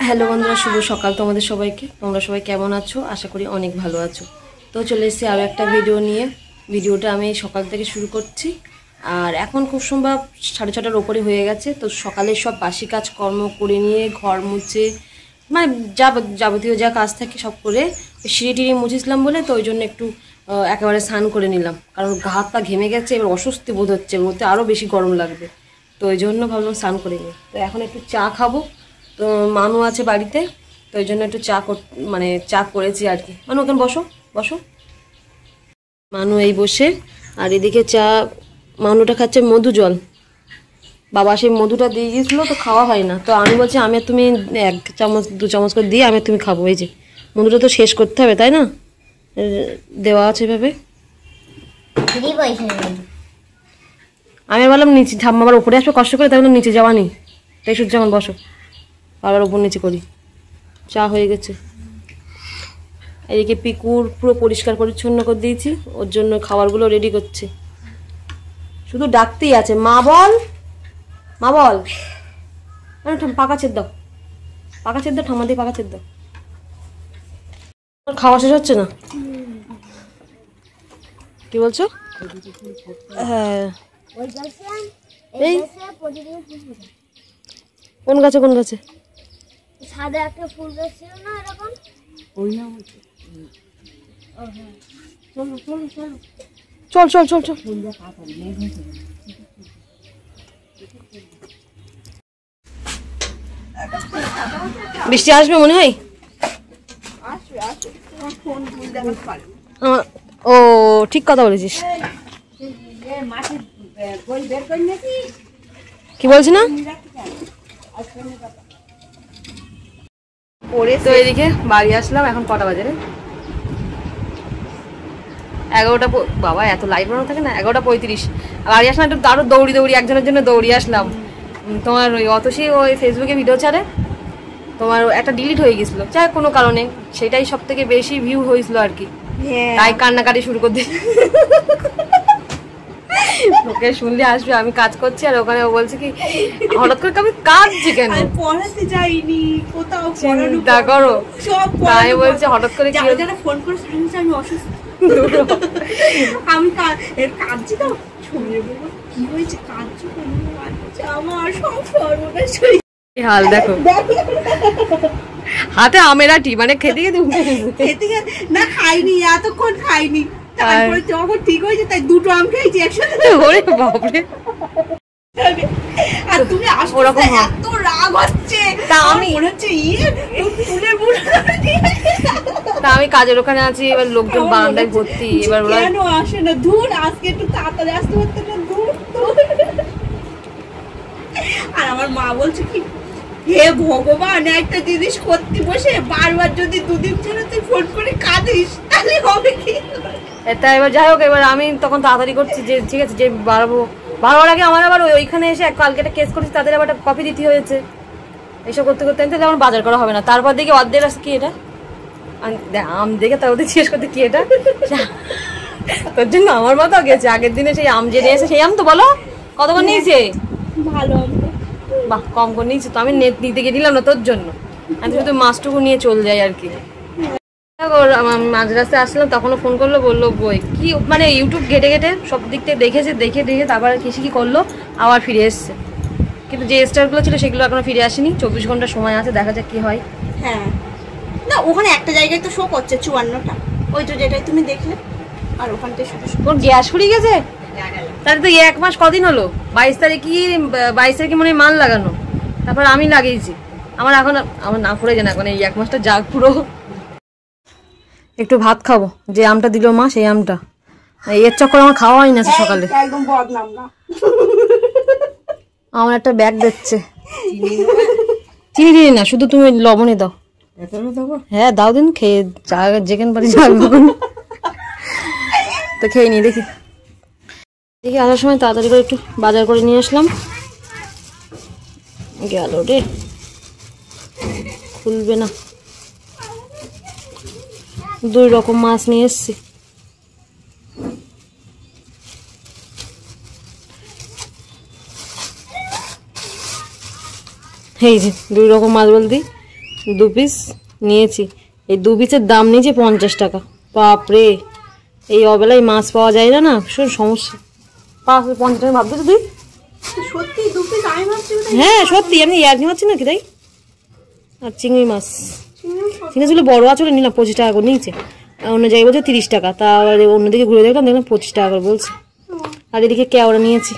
Hello বন্ধুরা, শুভ সকাল তোমাদের সবাইকে। তোমরা সবাই কেমন আছো? আশা করি অনেক ভালো আছো। তো চলে এসেছি আরও একটা ভিডিও নিয়ে। ভিডিওটা আমি সকাল থেকে শুরু করছি। আর এখন খুব সম্ভব 6:30টার ওপরে হয়ে গেছে। তো সকালের সব বাসি কাজ কর্ম করে নিয়ে ঘর মুছে মানে যাবতীয় যা কাজ থাকে সব করে সিঁড়ি টিড়ি মুছেছিলাম বলে, তো ওই জন্য একটু একেবারে স্নান করে নিলাম। কারণ গা হাত পা ঘেমে গেছে, এবার অস্বস্তি বোধ হচ্ছে, ওতে আরও বেশি গরম লাগবে। তো ওই জন্য ভাবলাম স্নান করে নিই। তো এখন একটু চা খাবো। তো মানু আছে বাড়িতে, তো ওই জন্য একটু চা করেছি আর কি। মানু ওখানে বসো বসো। মানু এই বসে, আর এদিকে চা মানুটা খাচ্ছে মধু জল। বাবা সেই মধুটা দিয়ে গিয়েছিলো, তো খাওয়া হয় না। তো আমি বলছি আমি আর তুমি 1 চামচ 2 চামচ করে দিয়ে আমি আর তুমি খাবো। এই যে মধুটা তো শেষ করতে হবে, তাই না? দেওয়া আছে এভাবে। আমি বললাম নিচে ঠাম্মা আবার উপরে আসবে কষ্ট করে, তাই বললাম নিচে যাওয়া নি, তাই সূর্য যেমন বসো, আবার উপর নিচে করি। চা হয়ে গেছে। এদিকে পিকুর পুরো পরিষ্কার পরিচ্ছন্ন করে দিয়েছি, ওর জন্য খাবারগুলো রেডি করছি। শুধু ডাকতেই আছে, মা বল মা বল। পাকা ছেদ দাও, পাকা ছেদ দাও, ঠাম্মা দিয়ে পাকা ছেদ দাও। খাওয়া শেষ হচ্ছে না? কি বলছো? হ্যাঁ, এই কোন গাছে কোন গাছে? সাদা একটা ফুল গাছ ছিল না এরকম, ওই না? চলো চলো চলো, চল চল চল চল। বৃষ্টি আসবে মনে হয়। ও ঠিক কথা বলেছিস। কি বলছি না? তো এদিকে বাড়ি আসলাম। এখন কটা বাজে রে? 11টা। বাবা এত লাইট বানানো থাকে না। 11:35 বাড়ি আসলাম। একটু আরো দৌড়ি একজনের জন্য দৌড়ি আসলাম। তোমার ওই অতসী ওই ফেসবুকে ভিডিও ছাড়ে, তোমার একটা ডিলিট হয়ে গেছিল যাই কোনো কারণে, সেটাই সব থেকে বেশি ভিউ হয়েছিল আর কি। তাই কান্নাকাটি শুরু করে দিয়েছি। ওকে শুনলে আসবে, আমি কাজ করছি আর ওখানে ও বলছে কি হঠাৎ করে আমি কাঁদছি কেন? পড়াতে যাইনি কোথাও, চিন্তা করো। তাই বলছে হঠাৎ করে কি ফোন করে আমি অসুস্থ, আমি কাঁদছি তো শুনে বলবো কি হয়েছে, কাঁদছি আমার সব সর্বনাশ হয়েছে। হাল দেখো, হাতে আমেরাটি মানে খেতে না খাইনি, এতক্ষণ খাইনি, তারপরে যখন ঠিক হয়েছে তাই 2টো আম খেয়েছি একসাথে। ওরে বাপরে। আর তুমি ওরকম এত রাগ হচ্ছে, তা আমি মনে হচ্ছে ফুলের তা আমি কাজের ওখানে আছি, এবার লোকজন বারান্দায় ভর্তি। এবার কেন আসে না? ধুর, আজকে একটু তাড়াতাড়ি আসতে পারতে না। ধুর। আর আমার মা বলছে কি, হে ভগবান, একটা জিনিস করতে বসে বারবার যদি 2 দিন ছাড়া তুই ফোন করে কাঁদিস তাহলে হবে কি? এটা এবার যাই হোক, এবার আমি তখন তাড়াতাড়ি করছি যে ঠিক আছে, যে বারবার আগে আমার আবার ওইখানে এসে কালকে একটা কেস করছি, তাদের আবার একটা কপি দিতে হয়েছে। এইসব করতে করতে তাহলে আমার বাজার করা হবে না। তারপর দেখি অর্ধেক আসছে কি এটা আম দেখে, তার ওদের জিজ্ঞেস করতে কি এটা, তোর জন্য আমার মাথাও গেছে। আগের দিনে সেই আম যে নিয়েছে, সেই আম তো বলো কত করে নিয়েছে? ভালো, বাহ, কম করে নিয়েছে তো। আমি নিতে গিয়ে নিলাম না তোর জন্য, আমি শুধু মাছটুকু নিয়ে চলে যাই আর কি। মাঝ রাস্তায় আসলাম, তখনও ফোন করলো, বললো বই কি মানে ইউটিউব ঘেটে ঘেটে সব দিক থেকে দেখেছে, দেখে তারপর কি করলো, আবার ফিরে এসছে। কিন্তু যে স্টারগুলো ছিল সেগুলো এখনো ফিরে আসেনি। 24 ঘন্টা সময় আছে, দেখা যাক কি হয়। হ্যাঁ, না ওখানে একটা জায়গায় তো শো করছে 54টা, ওই তো যেটাই তুমি দেখলে। আর ওখানটায় তোর গ্যাস ফুরিয়ে গেছে? তাহলে তো 1 মাস কদিন হলো? 22 তারিখে মনে হয় মাল লাগানো, তারপর আমি লাগিয়েছি। আমার না ফুরে যায় না এখন, এই 1 মাসটা যাক পুরো। একটু ভাত খাবো, যে আমটা দিল মা সেই আমটা। এর চক্কর আমার খাওয়া হয় না সকালে। একদম বদনাম না। আমার একটা ব্যাগ দিচ্ছে, চিনি না, শুধু তুমি লবণে দাও। হ্যাঁ দাও দিন, খেয়ে যেখানে পারি যাবো। তো খেয়ে নি, দেখি আসার সময় তাড়াতাড়ি করে একটু বাজার করে নিয়ে আসলাম। গেল রে, খুলবে না। 2 রকম মাছ নিয়ে এসছি। এই যে 2 রকম মাছ বলতে 2 পিস নিয়েছি। এই 2 পিসের দাম নিয়েছে 50 টাকা। বাপরে, এই অবেলায় মাছ পাওয়া যায় না, ভীষণ সমস্যা। 50 টাকা ভাবছো তো তুই? সত্যি 2 পিস আমি ভাবছি হ্যাঁ সত্যি, আমি ইয়ার্কি মারছি নাকি তাই। আর চিংড়ি মাছ, চিংড়ি মাছগুলো বড় আছে নিলাম 25 টাকা করে নিয়েছে। অন্য জায়গায় বলছে 30 টাকা, তা আবার অন্যদিকে ঘুরে দেখলাম 25 টাকা করে বলছে। আর এদিকে কেওড়া নিয়েছি।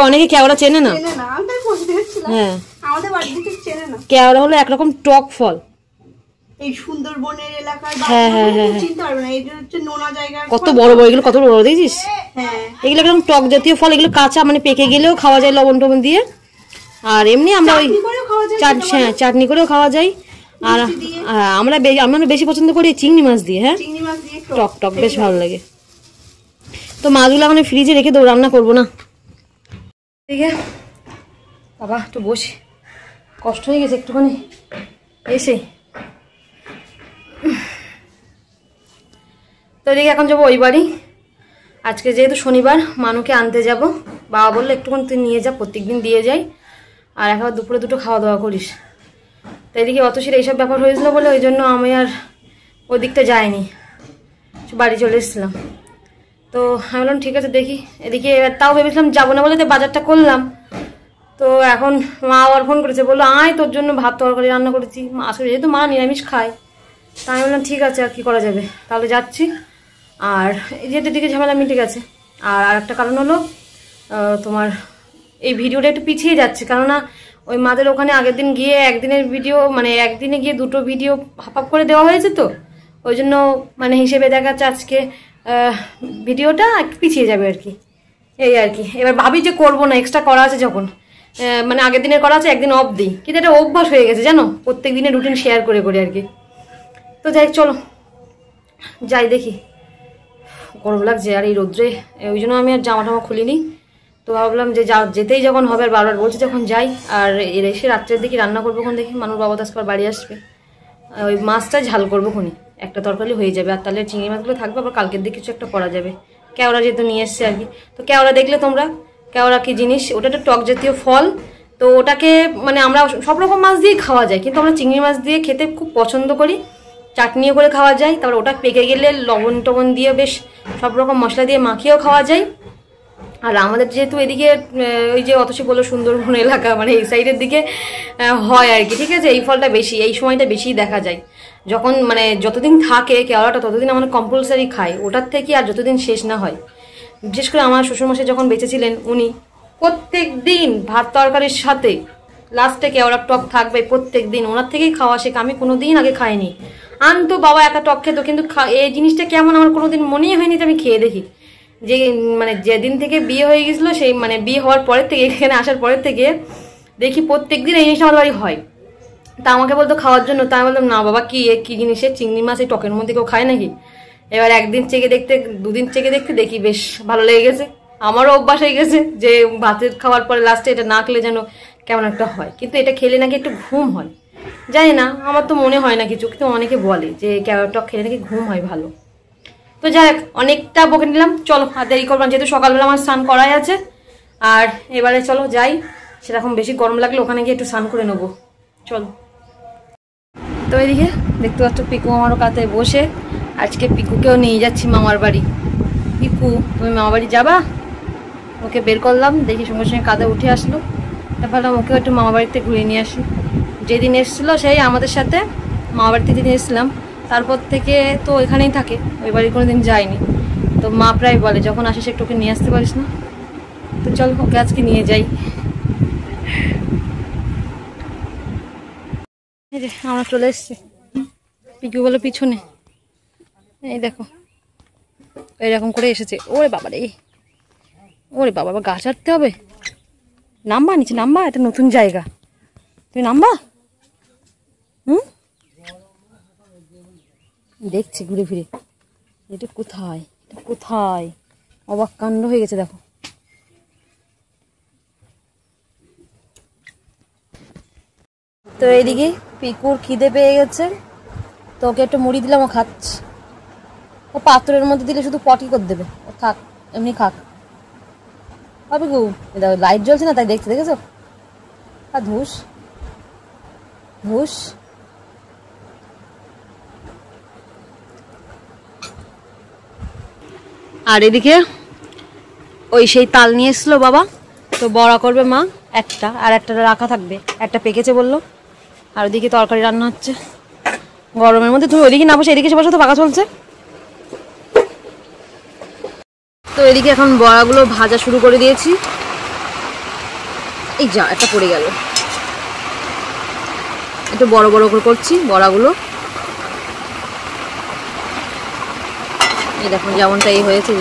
অনেকে কেওড়া চেনে না। হ্যাঁ, আমাদের বাড়ির দিকে চেনে না। কেওড়া হলো একরকম টক ফল। এই সুন্দরবনের এলাকায় হ্যাঁ হ্যাঁ হ্যাঁ চিনতে পারবে না, এটা হচ্ছে নোনা জায়গা। কত বড় বড় এগুলো, কত বড় বড় দেখছিস? হ্যাঁ, এগুলো একদম টক জাতীয় ফল। এগুলো কাঁচা মানে পেকে গেলেও খাওয়া যায় লবণ টবণ দিয়ে। আর এমনি আমরা ওই চাটনি করেও খাওয়া যায়। আর আমরা বেশি পছন্দ করি চিংড়ি মাছ দিয়ে। হ্যাঁ, টক টক বেশ ভালো লাগে। তো মাছগুলো এখন ফ্রিজে রেখে দেবো, রান্না করবো না। ঠিক আছে বাবা, একটু বসি, কষ্ট হয়ে গেছে একটুখানি এসে। তো এদিকে এখন যাবো ওই বাড়ি। আজকে যেহেতু শনিবার, মানুকে আনতে যাব। বাবা বললো একটুখানি তুই নিয়ে যা, প্রত্যেকদিন দিয়ে যাই, আর একবার দুপুরে দুটো খাওয়া দাওয়া করিস। তো এদিকে অতসীর এইসব ব্যাপার হয়েছিল বলে ওই জন্য আমি আর ওই দিকটা যাইনি, বাড়ি চলে এসেছিলাম। তো আমি বললাম ঠিক আছে দেখি। এদিকে তাও ভেবেছিলাম যাবো না বলে বাজারটা করলাম। তো এখন মা আবার ফোন করেছে, বললো আয় তোর জন্য ভাত তরকারি রান্না করেছি। আসলে যেহেতু মা নিরামিষ খায়, তাই আমি বললাম ঠিক আছে, আর কি করা যাবে, তাহলে যাচ্ছি। আর যেহেতু দিকে ঝামেলা মিটে গেছে। আর একটা কারণ হলো তোমার এই ভিডিওটা একটু পিছিয়ে যাচ্ছে, কেননা ওই মাদের ওখানে আগের দিন গিয়ে একদিনের ভিডিও, মানে একদিনে গিয়ে 2টো ভিডিও হাফ করে দেওয়া হয়েছে। তো ওই জন্য মানে হিসেবে দেখাচ্ছে আজকে ভিডিওটা পিছিয়ে যাবে আর কি, এই আর কি। এবার ভাবি যে করবো না, এক্সট্রা করা আছে যখন, মানে আগের দিনের করা আছে একদিন অফ দিই, কিন্তু এটা অভ্যাস হয়ে গেছে জানো, প্রত্যেক দিনের রুটিন শেয়ার করে করে আর কি। তো যাই, চলো যাই দেখি। গরম লাগছে আর এই রোদ্রে, ওই জন্য আমি আর জামা টামা খুলিনি। তো ভাবলাম যে যেতেই যখন হবে, আর বারবার বলছি যখন যাই। আর এসে রাত্রের দিকে রান্না করবো কোন দেখি, মানুষ বাবা দাসকার বাড়ি আসবে, ওই মাছটা ঝাল করবো খুনি, একটা তরকারি হয়ে যাবে। আর তাহলে চিংড়ি মাছগুলো থাকবে, আবার কালকের দিকে কিছু একটা করা যাবে। কেওড়া যেহেতু নিয়ে এসছে আর কি। তো কেওড়া দেখলে তোমরা, কেওড়া কি জিনিস, ওটা একটা টক জাতীয় ফল। তো ওটাকে মানে আমরা সব রকম মাছ দিয়ে খাওয়া যায়, কিন্তু আমরা চিংড়ি মাছ দিয়ে খেতে খুব পছন্দ করি। চাটনিও করে খাওয়া যায়, তারপর ওটা পেকে গেলে লবণ টবণ দিয়ে বেশ সব রকম মশলা দিয়ে মাখিয়েও খাওয়া যায়। আর আমাদের যেহেতু এদিকে ওই যে অতসী বললো সুন্দরবন এলাকা, মানে এই সাইডের দিকে হয় আর কি, ঠিক আছে। এই ফলটা বেশি, এই সময়টা বেশি দেখা যায়। যখন মানে যতদিন থাকে কেওড়াটা, ততদিন আমরা কম্পালসারি খাই ওটার থেকে, আর যতদিন শেষ না হয়। বিশেষ করে আমার শ্বশুরমশাই যখন বেঁচে ছিলেন, উনি প্রত্যেক দিন ভাত তরকারির সাথে লাস্টে কেওড়ার টক থাকবে প্রত্যেক দিন। ওনার থেকেই খাওয়া শেখা, আমি কোনোদিন আগে খাইনি। আনতো বাবা একা টক খেতো, কিন্তু এই জিনিসটা কেমন আমার কোনোদিন মনেই হয়নি যে আমি খেয়ে দেখি। যে মানে যেদিন থেকে বিয়ে হয়ে গেছিলো, সেই মানে বিয়ে হওয়ার পরের থেকে, এখানে আসার পরের থেকে দেখি প্রত্যেকদিন এই জিনিসটা আমাদের বাড়ি হয়। তা আমাকে বলতো খাওয়ার জন্য, তা আমি বলতাম না বাবা, কি জিনিসের চিংড়ি মাছ এই টকের মধ্যে কেউ খায় নাকি। এবার একদিন চেকে দেখতে, 2 দিন চেকে দেখতে দেখি বেশ ভালো লেগে গেছে। আমারও অভ্যাস হয়ে গেছে যে ভাতের খাওয়ার পরে লাস্টে এটা না খেলে যেন কেমন একটা হয়। কিন্তু এটা খেলে নাকি একটু ঘুম হয়, জানি না, আমার তো মনে হয় না কিছু, কিন্তু অনেকে বলে যে কেওড়া টক খেলে নাকি ঘুম হয় ভালো। তো যাই হোক, অনেকটা বকে নিলাম, চলো আর দেরি করবো না, যেহেতু সকালবেলা আমার স্নান করাই আছে। আর এবারে চলো যাই, সেরকম বেশি গরম লাগলে ওখানে গিয়ে একটু স্নান করে নেবো, চলো। তো এদিকে দেখতে পাচ্ছ পিকু আমারও কাতে বসে, আজকে পিকুকেও নিয়ে যাচ্ছি মামার বাড়ি। পিকু তুমি মামার বাড়ি যাবা? ওকে বের করলাম, দেখি সঙ্গে সঙ্গে কাঁধে উঠে আসলো। ভাবলাম ওকেও একটু মামার বাড়িতে ঘুরিয়ে নিয়ে আসি। যেদিন এসেছিলো সেই আমাদের সাথে মামার বাড়িতে যেদিন এসেছিলাম, তারপর থেকে তো এখানেই থাকে, ওই বাড়ি কোনো দিন যায়নি। তো মা প্রায় বলে যখন আসিস একটু ওকে নিয়ে আসতে পারিস না। তো চল ওকে আজকে নিয়ে যাই। এই যে আমরা চলে এসছি, পিকু বলে পিছনে, এই দেখো এরকম করে এসেছে। ওরে বাবা রে, ওরে বাবা, গা ছাড়তে হবে, নামবা নিচে নামবা, এটা নতুন জায়গা, তুমি নামবা। দেখছি ঘুরে ফিরে, এটা কোথায়, এটা কোথায়, অবাক কাণ্ড হয়ে গেছে দেখো। তো এইদিকে পিকুর খিদে পেয়ে গেছে, তো ওকে একটু মুড়ি দিলাম, ও খাচ্ছে। ও পাত্রের মধ্যে দিলে শুধু পটি করে দেবে, ও থাক এমনি খাক। পিকু লাইট জ্বলছে না তাই দেখতে, দেখেছো? আর ধুস ধুস আর এদিকে ওই সেই তাল নিয়ে এসলো বাবা, তো বড়া করবে মা একটা, আর একটা রাখা থাকবে, একটা পেকেছে বললো। আর ওদিকে তরকারি রান্না হচ্ছে গরমের মধ্যে। তুমি ওইদিকে না বসে এদিকে এসে বসো, তো পাকা চলছে। তো এদিকে এখন বড়াগুলো ভাজা শুরু করে দিয়েছি। এই যা একটা পড়ে গেল, একটু বড় বড় করে করছি বড়াগুলো। এই দেখুন যেমনটা এই হয়েছে,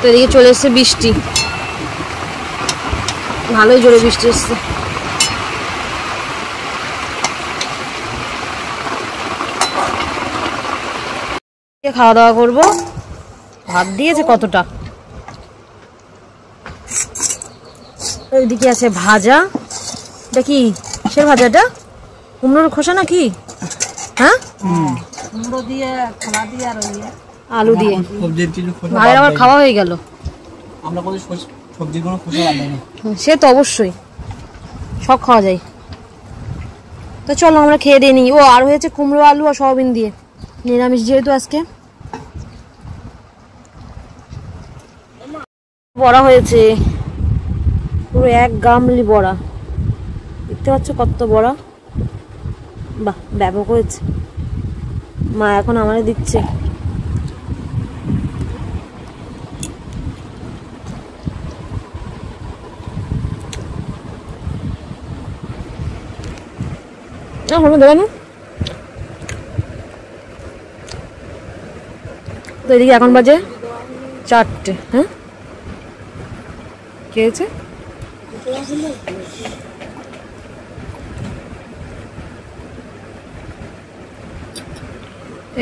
তো এদিকে চলে এসছে বৃষ্টি, ভালোই জোরে বৃষ্টি এসছে। খাওয়া দাওয়া করবো, ভাত দিয়েছে কতটা। ওইদিকে আছে ভাজা, এটা কি কিসের ভাজা? এটা কুমড়োর খোসা নাকি? হ্যাঁ, কুমড়ো দিয়ে খোলা দিয়ে আর আলু দিয়ে। ভাইয়ের আবার খাওয়া হয়ে গেল। আমরা কোনো সবজির কোনো খোসা বাদ না। সে তো অবশ্যই, সব খাওয়া যায়। তো চলো আমরা খেয়ে দিয়ে নিই। ও আর হয়েছে কুমড়ো আলু আর সয়াবিন দিয়ে, নিরামিষ যেহেতু আজকে। বড়া হয়েছে পুরো 1 গামলি বড়া, দেখতে পাচ্ছ কত বড়া, বাহ ব্যাপক হয়েছে। মা এখন আমারে দিচ্ছে। দেখানো তো এদিকে এখন বাজে 4টে। হ্যাঁ কি হয়েছে?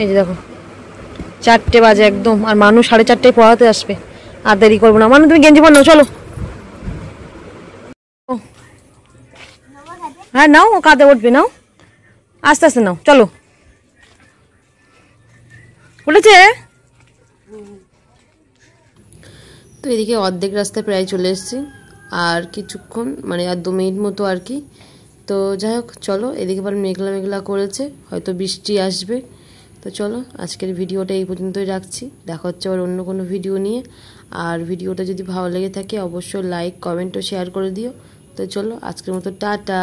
এই যে দেখো 4টে বাজে একদম, আর মানুষ 4:30টায় পড়াতে আসবে। আর দেরি করবো না। মানুষ তুমি গেঞ্জি পর চলো। হ্যাঁ নাও, ও কাঁধে উঠবে, নাও আস্তে আস্তে নাও, চলো। উঠেছে। তো এদিকে অর্ধেক রাস্তায় প্রায় চলে এসেছি, আর কিছুক্ষণ মানে আর 2 মিনিট মতো আর কি। তো যাই হোক চলো, এদিকে আবার মেঘলা মেঘলা করেছে, হয়তো বৃষ্টি আসবে। তো চলো আজকের ভিডিওটা এই পর্যন্তই রাখছি, দেখা হচ্ছে আবার অন্য কোনো ভিডিও নিয়ে। আর ভিডিওটা যদি ভালো লেগে থাকে অবশ্যই লাইক কমেন্ট ও শেয়ার করে দিও। তো চলো আজকের মতো টাটা।